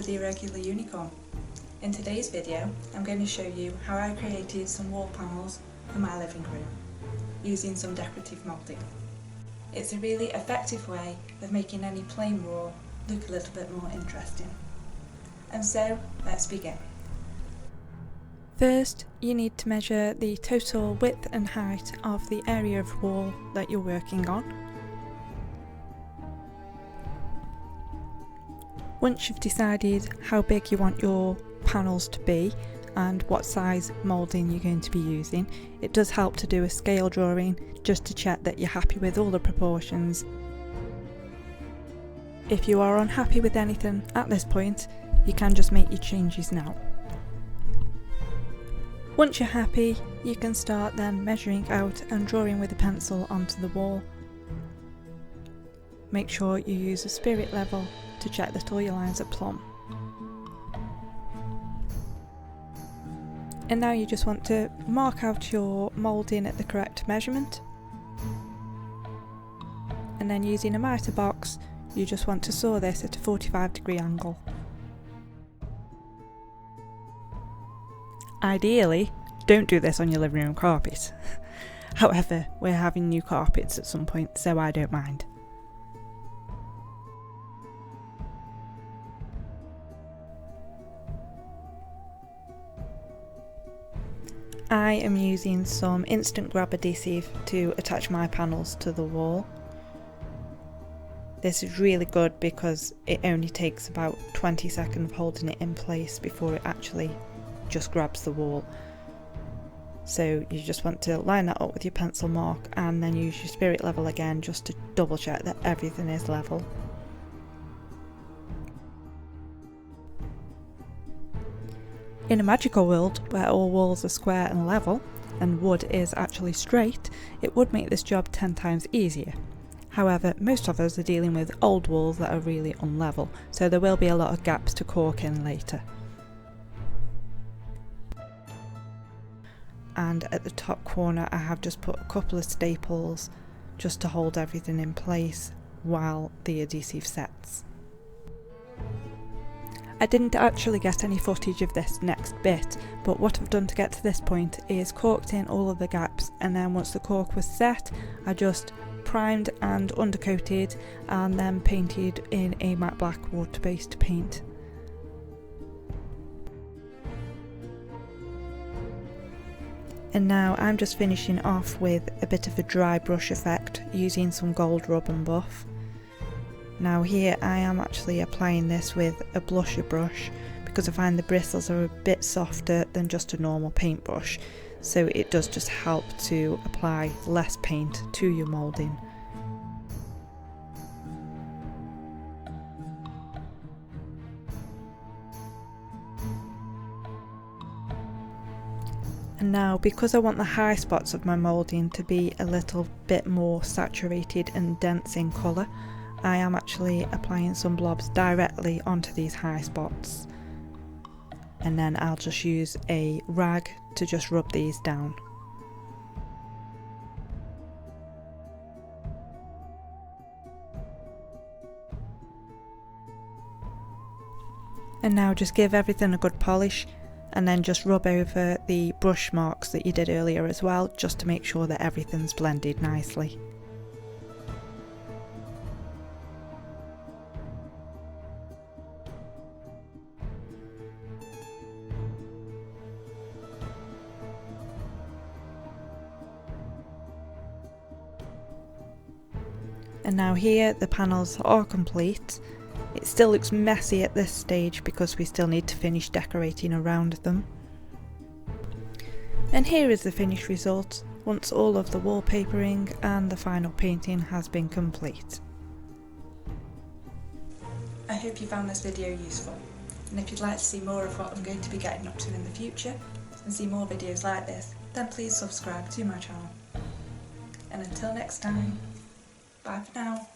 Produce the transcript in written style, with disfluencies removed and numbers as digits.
the Irregular Unicorn. In today's video, I'm going to show you how I created some wall panels for my living room, using some decorative moulding. It's a really effective way of making any plain wall look a little bit more interesting. And so, let's begin. First, you need to measure the total width and height of the area of wall that you're working on. Once you've decided how big you want your panels to be and what size moulding you're going to be using, it does help to do a scale drawing just to check that you're happy with all the proportions. If you are unhappy with anything at this point, you can just make your changes now. Once you're happy, you can start then measuring out and drawing with a pencil onto the wall. Make sure you use a spirit level to check that all your lines are plumb. And now you just want to mark out your moulding at the correct measurement. And then using a mitre box, you just want to saw this at a 45-degree angle. Ideally, don't do this on your living room carpet. However, we're having new carpets at some point, so I don't mind. I am using some instant grab adhesive to attach my panels to the wall. This is really good because it only takes about 20 seconds of holding it in place before it actually just grabs the wall. So you just want to line that up with your pencil mark and then use your spirit level again just to double check that everything is level. In a magical world where all walls are square and level and wood is actually straight, it would make this job 10 times easier. However, most of us are dealing with old walls that are really unlevel, so there will be a lot of gaps to cork in later. And at the top corner I have just put a couple of staples just to hold everything in place while the adhesive sets. I didn't actually get any footage of this next bit, but what I've done to get to this point is corked in all of the gaps, and then once the cork was set, I just primed and undercoated and then painted in a matte black water-based paint. And now I'm just finishing off with a bit of a dry brush effect using some gold rub and buff. Now here I am actually applying this with a blusher brush because I find the bristles are a bit softer than just a normal paintbrush, so it does just help to apply less paint to your moulding. And now, because I want the high spots of my moulding to be a little bit more saturated and dense in colour, I am actually applying some blobs directly onto these high spots. And then I'll just use a rag to just rub these down. And now just give everything a good polish, and then just rub over the brush marks that you did earlier as well, just to make sure that everything's blended nicely. And now here the panels are complete. It still looks messy at this stage because we still need to finish decorating around them. And here is the finished result once all of the wallpapering and the final painting has been complete. I hope you found this video useful, and if you'd like to see more of what I'm going to be getting up to in the future and see more videos like this, then please subscribe to my channel. And until next time, bye for now.